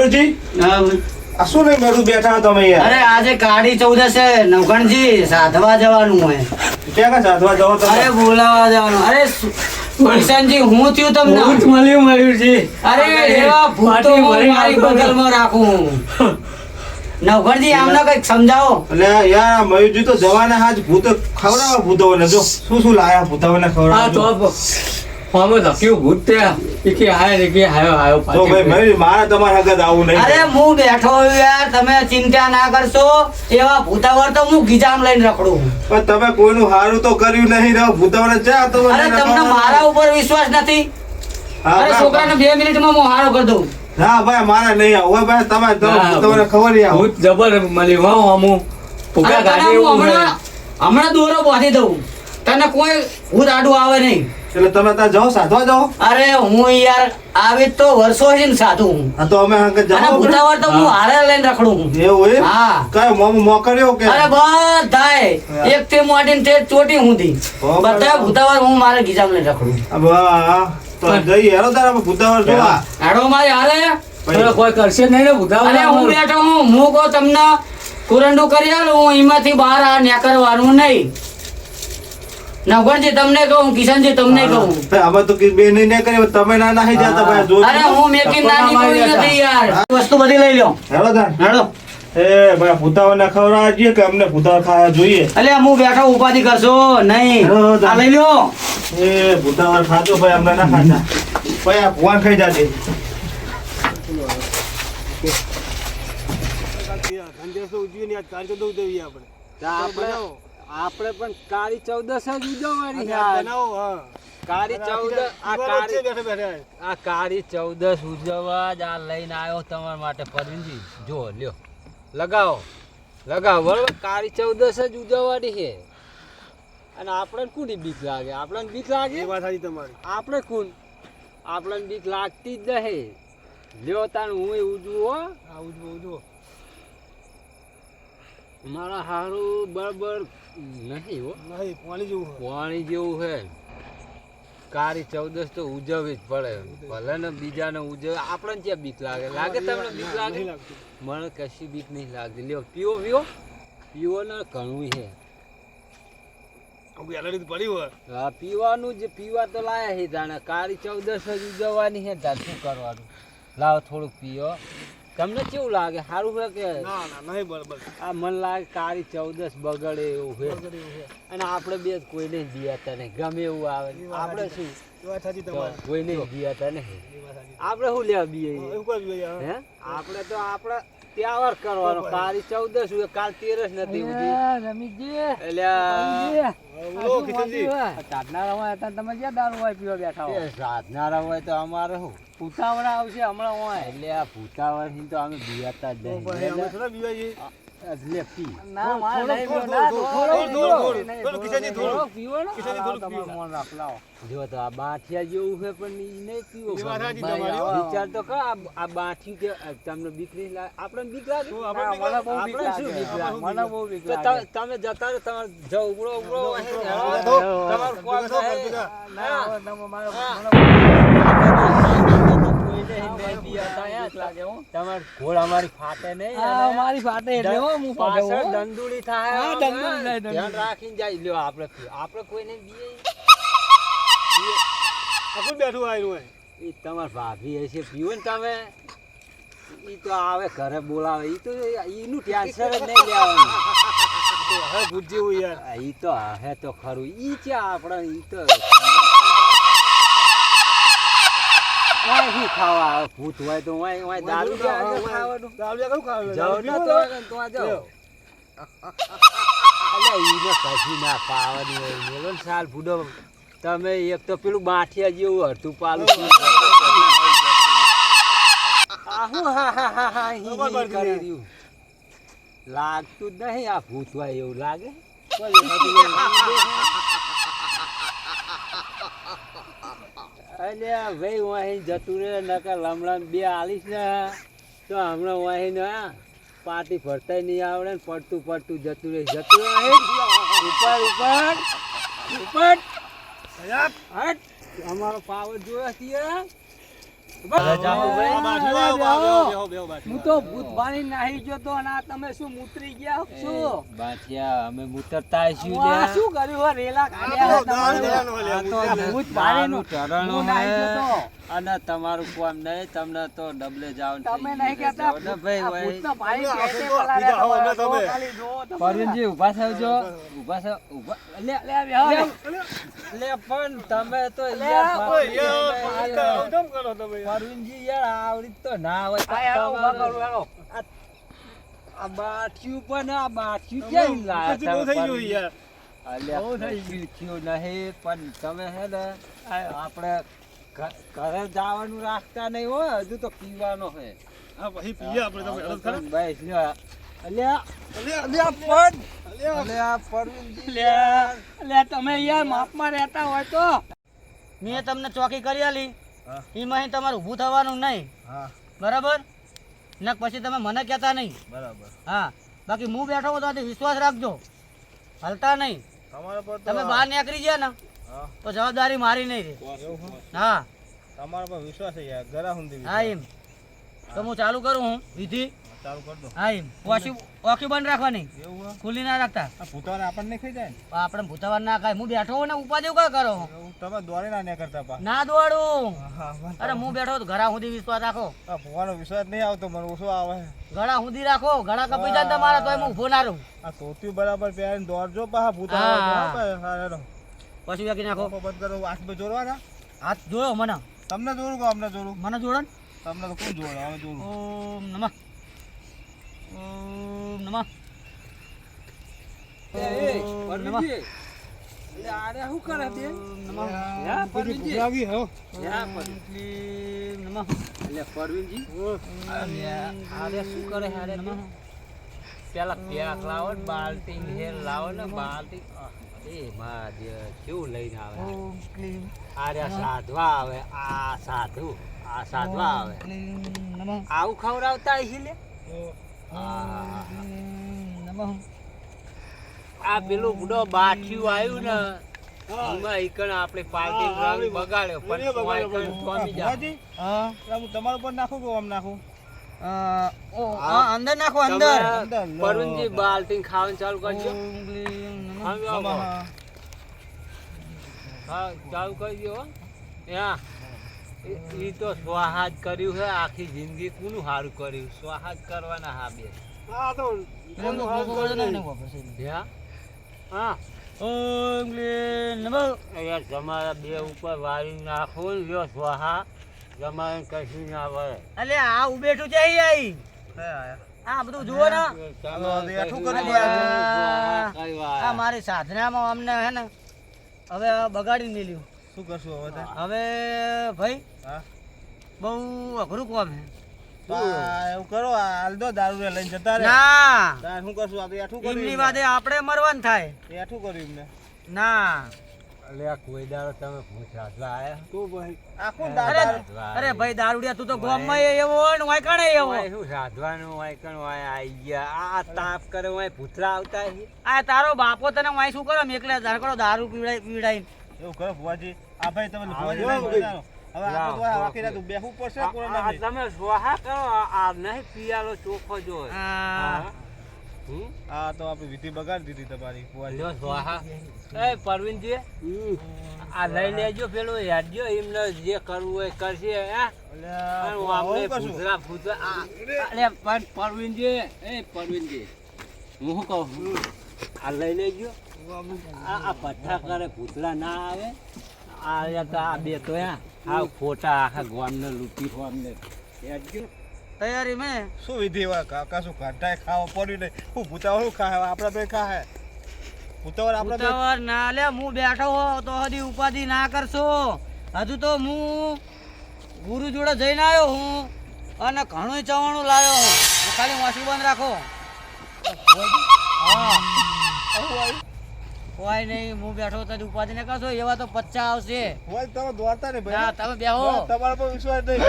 મયુરજી આ શું નહીં મેરું બેઠા હો તમે યાર? અરે આજે કાળી ચૌદસ છે નવઘણજી સાધવા જવાનું હોય. ક્યાં કા સાધવા જાઓ તમે? અરે બોલાવા જવાનું. અરે કિશનજી હું થયું તમને? ભૂત મળ્યું મયુરજી. અરે એવા ભૂતો મારી બગલમાં રાખું. નવઘણજી આમને કઈક સમજાવો. એટલે યાર મયુરજી તો જવાના હાજ ભૂત ખવડાવો ભૂતોને. જો શું શું લાયા ભૂતોને આ ખવડાવો. તો અમે લખ્યું ભૂત ત્યાં કે આયા ને કે આયો તો ભાઈ મયુર મારે તમારા હગત આવું નહીં. અરે હું બેઠો છું યાર, તમે ચિંતા ના કરશો. એવા ભૂતાવર તો હું ગીજામ લઈને રખડું. પણ તમે કોઈનું સારું તો કર્યું નહીં રહ્યો ભૂતોને ચા તો અરે તમને મારા ઉપર વિશ્વાસ નથી? અરે છોકરાને 2 મિનિટમાં હું હારો કરી દઉં. હા ભાઈ મારે નહીં આવું. ઓય ભાઈ તમે ભૂતોને ખબર નહીં આવો. ભૂત જબર મળ્યું હો અમુ પુકા અરે તને ગાડી હું એવું હમણાં દોરો બાંધી દઉં. તને કોઈ ભૂત આડું આવે નહીં. એટલે તમે ત્યાં જાઓ સાધવા જાઓ. અરે હું યાર આવી તો વર્ષો છે ને સાધુ હું. હા તો અમે હગત અને જાઓ. ભૂતાવર તો હું હારે લઈને રખડું. એવું એમ? હા. કયો મોકર્યો કે? અરે બધાય એક થી મોટીને તે ચોટી સુધી બધા ભૂતાવર હું મારે ગીજામ લઈને રખડું. વાહ તો જઈ હેરો તારા ભૂતાવર જોવા. હાડો મારે હારે. તમે કોઈ કરશે નહીં ને ભૂતા અરે હું બેઠો હું કહું તમને કુરંડું કરી આલું. હું એમાંથી બહાર આ નીકળવાનું નહીં. નવઘણજી તમને કહું, કિશનજી તમને કહું. હવે તો બે નહીં કરી તમે ના નાહી જતા ભાઈ. જો અરે હું મેકિંગ નાની કોઈ નથી યાર. વસ્તુ બધી લઈ લો. હેરો તાર. હાડો. એ ભાઈ ભૂતાવરને ખવડાવવા જોઈએ કે અમને ભૂતાવર ખાવા જોઈએ? અલે હું બેઠો ઉપાધિ કરશો નહીં. આ લઈ લો. એ ભૂતાવર ખાજો ભાઈ અમને ના ખાતા. ભાઈ આ ભગવાન ખાઈ જાજે. આપણે પણ કાળી ચૌદસ જ ઉજવવાની છે. આ કાળી ચૌદસ ઉજવવા જ આ લઈને આવ્યો તમારા માટે પરવીનજી. જો લ્યો લગાવો બરોબર. કાળી ચૌદસ જ ઉજવવાની છે. અને આપણને કોની બીક લાગે? આપણને બીક લાગે? આપણે કોણ? આપણને બીક લાગતી જ નહીં. લ્યો તાણ હું ઉજવું હો. મારા હારું બરાબર નહીં હો. પાણી જેવું છે. કાળી ચૌદસ તો ઉજવવી જ પડે. ભલે ને બીજાને ઉજવે. આપણને ક્યાં બીક લાગે? તમને બીક લાગે? મને કશી બીક નહીં લાગતી. લ્યો પીવો ને ઘણું છે. હા પીવાનું જે પીવા તો લાયા છે જાણે. કાળી ચૌદસ જ ઉજવવાની છે. તાર શું કરવાનું? લાવો થોડુંક પીવો. તમને કેવું લાગે? સારું છે કે આ મને લાગે કાળી ચૌદસ બગડે એવું છે. અને આપણે બે કોઈ નહીં જીયાતા નહીં. ગમે એવું આવે આપણે શું કોઈ નહીં જીયાતા નહીં. આપણે શું લેવા બીએ? હે આપણે તો આપણે તહેવાર કરવાનો. કાળી ચૌદસ કાલ 13 નથી સાધનારા હોય તો અમારે શું ભૂતાવરા આવશે હમણાં હોય. એટલે આ ભૂતાવર થી તો અમે બિયાતા જ નહીં. જો તો આ બાઠિયા જેવું છે પણ નહીં પીવો. વિચાર તો કરો આ બાઠી કે તમને બીક નહીં લાગે? આપણે બીક લાગે? તમે જતા રહો. તમારે જાઓ ઉભરો તમારે ઘોડ અમારી ફાટે નહીં. પાછળ દંડુડી થાય. ધ્યાન રાખીને જાય. લ્યો આપણે કોઈને બીએ એ તમાર ભાભી હશે પીવો ને તમે. ઈ તો આવે ઘરે બોલાવે. ઈ તો એનું ટેન્શન જ નહીં લેવાનું. ઈ તો હે તો ખરું. ઈ છે આપણે. ઈ તો શું ખાવા આવે? ભૂત હોય તો દારૂ ખાવાનું. જાઓ ને તો જાઓ. ઈને કશી ના પાવાની હોય. મેલો ને સાલ ભૂડો. તમે એક તો પેલું બાઠિયા જેવું હરતું પાલું લાગતું જ નહીં. આ ભૂત હોય એવું લાગે. અલ્યા ભાઈ હું અહીં જતું રે નકર લમણાં 2 આલીશ ને તો હમણાં હું અહીં ને પાર્ટી ભરતા નહીં આવડે ને પડતું જતું રહે. ઉપર અમારો પાવર જોયો છીએ. હું તો ભૂત બાળી નાહી ગયો તો અને આ તમે શું મૂતરી ગયા શું બાઠિયા અમે મુતરતા આવીશું આ લ્યા. શું કર્યું હો? રેલા કાઢ્યા તમારું. આ તો ભૂત બાળીનું. ચરણો હું નાહી ગયો હે. તો. અને તમારું કોમ નહીં, તમને તો ડબલે જાવ તમે નહીં કહેતા ને ભાઈ આ ભાઈ. ભૂતના ભાઈ પેટે પલાળ્યા તમારા. જો ખાલી જો તમે. પરવીનજી ઊભા થજો, ઊભા થો, ઊભા. લે લે બેહો લે. લે પણ તમે તો લે, યાર ઓય, પરવીનજી યાર આવડી તો ના હોય. આ હેડો, ઊભા કરું, હેડો. આ બાઠિયું પણ આ બાઠિયું ક્યાં લાયા તમે? અલ્યા, કશું થયું નહીં, પણ તમે હે ને આપણે ઘરે જવાનું રાખતા નહીં હોય, હજુ તો પીવાનો હે. બસ લ્યો. અલ્યા, અલ્યા પરવીનજી લે, લે તમે યાર માપમાં રહેતા હોય તો મેં તમને ચોકી કરી આલી એમાં તમારે ઊભું થવાનું નહીં. બરાબર ને પછી તમે મને કહેતા નહીં. બરાબર. હા બાકી હું બેઠો હોઉં તો આથી વિશ્વાસ રાખજો, હલતા નહીં. તમારા પર તમે બહાર નીકળી ગયા ને તો જવાબદારી મારી નહીં રે. હા તમારા પર વિશ્વાસ છે યાર, ગરા હુંદી હા એમ તો હું ચાલુ કરું હું વિધિ. ચાલુ કર દો. હા એમ ઓકી બંધ રાખવાની, એવું હે? ખુલ્લી ના રાખતા. આ ભૂતાને આપણને ખાઈ જાય ને આપણે ભૂતાવાર ના ખાય. હું બેઠો હોઉં ને ઉપાધિ કા કરો? એવું તમે દોડે ના કરતા પા. ના દોડું. હા, અરે હું બેઠો તો ઘણા સુધી વિશ્વાસ રાખો, આ ભૂવાનો વિશ્વાસ નહીં આવતો, મને ઓછો આવે. ઘણા સુધી રાખો. ઘણા કપી જાય ને તમારા તોય હું ઊભો ના રહું. આ ધોતિયું બરાબર પહેરીને દોડજો પા ભૂતા હા. પછી વેકી નાખો. બંધ કરો. હાથ પર જોડવાના. હાથ જોયો મને, તમને જોડું કે અમને જોડું? મને જોડો ને. તમને તો કોણ જોડે? અમે જોડું. ઓમ નમઃ, ઓમ નમઃ, એ, પરવીનજી. લે, આરે શું કરે બે? યા, પરવીનજી. યા, પરવીનજી. નમઃ. લે, પરવીનજી. આરે શું કરે હારે બે? પેલા પેક લાવો ને બાલટી હેર લાવો ને બાલટી. એ મહાદેવ કેવું લઈને આવે? ઓમ ક્લીમ આરે સાધવા આવે, આ સાધુ, આ સાધવા આવે. ક્લીમ નમઃ, આવું ખવડાવતા હશે લે. નમઃ. આ પેલું બુડો બાઠિયું આવ્યું ને એમાં ઈકણ આપણે પાર્ટી રંગ બગાડ્યો પણ તોય ઈકણ થોમી જાય. ભુવાજી, હા હું તમારા પર નાખું કે આમ નાખું? અંદર નાખો, અંદર. તમે પરવીનજી બાલટી ખાવાનું ચાલુ કરજો. ઓમ ક્લીમ નમઃ. હા, આવો. હા, ચાલુ કરી દો. યા ઈ તો સ્વાહા જ કર્યું છે આખી જિંદગી. કોનું સારું કર્યું? સ્વાહા જ કરવાના. હા બે પ્રેમ નો ભોગો કરજો ને એને વાપરશે. યા. હા ઓમ ક્લીમ નમઃ. યાર તમારા બે ઉપર વાળી નાખો ને લ્યો સ્વાહા. તમારે કશું ના વળે. અલે આ ઉભેઠું છે અહીં આઈ. આ બધું જુઓ ને. આ મારી સાધનામાં અમને હે ને હવે બગાડી મેલ્યું. શું કરશું હવે તો? હવે ભાઈ હા, બહુ અઘરું કામ છે. તો આ એવું કરો, આ હાલ દો દારૂ લઈને જતા રહે. ના તાર શું કરશું? આ તો એઠું કર્યું એમની એમને. વાદે આપણે મરવાનું થાય. એઠું કર્યું એમને. ના અલ્યા કોઈ દાડો તમે ભૂત રાજવા આયા? તું ભાઈ આખું અરે દારૂ. અરે ભાઈ દારૂડિયા તું તો ગામમાં એવો હોય ને વાય કાણે એવો. ઓય શું સાધવાનું વાયકણ વાય આઈ ગયા. આ તાપ કરે વાય ભૂતરા આવતા છે. આ તારો બાપો તને વાય શું કરો એકલા ધારકડો દારૂ પીવડાઈ. એવું કરો ભુવાજી. આ ભાઈ તમે ભુવાજી લાવો. લઈને જતા રહો. હવે આ તો આખી રાત બેહવું પડશે કોરોના આ તમે સ્વાહા કરો. આ નહીં પિયાલો ચોખ્ખો જો. આ આ તો આપણે વિધિ બગાડી દીધી તમારી ભુવાજી. લ્યો સ્વાહા. એ પરવીનજી આ લઈ લેજો પેલું યાદજો એમને જે કરવું હોય કરશે. અલ્યા, આપણે આવું કરશું? ભૂતરા ભૂતરા અરે પણ પરવીનજી, એ પરવીનજી હું શું કહું છું? આ લઈ લેજો. આ પથ્થા કરે ભૂતરા ના આવે. આ બે તો આ ખોટા આખા ગામને લૂંટી અમને યાદજો. તૈયારી મેં શું વિધિ હોય? કાકા શું ઘંટાય ખાવા પડ્યું નહીં. હું ભૂતાવળ શું ખાય? આપણા બે ખાય ભૂતાવળ આપણા બે. ઉતાવળ ના લે. હું બેઠો હો તો હજી ઉપાધિ ના કરશો. હજુ તો હું ગુરુ જોડે જઈને આવ્યો હું અને ઘણું ચવાણું લાવ્યો હું. ખાલી વાસી બંધ રાખો. કોઈ નહીં, હું બેઠો તો ઉપાધિ ને કરશો. એવા તો 50 આવશે. ભુવાજી તમે દોડતા નહીં ના ભાઈ. તમે બેહો. તમારા પર વિશ્વાસ નહીં.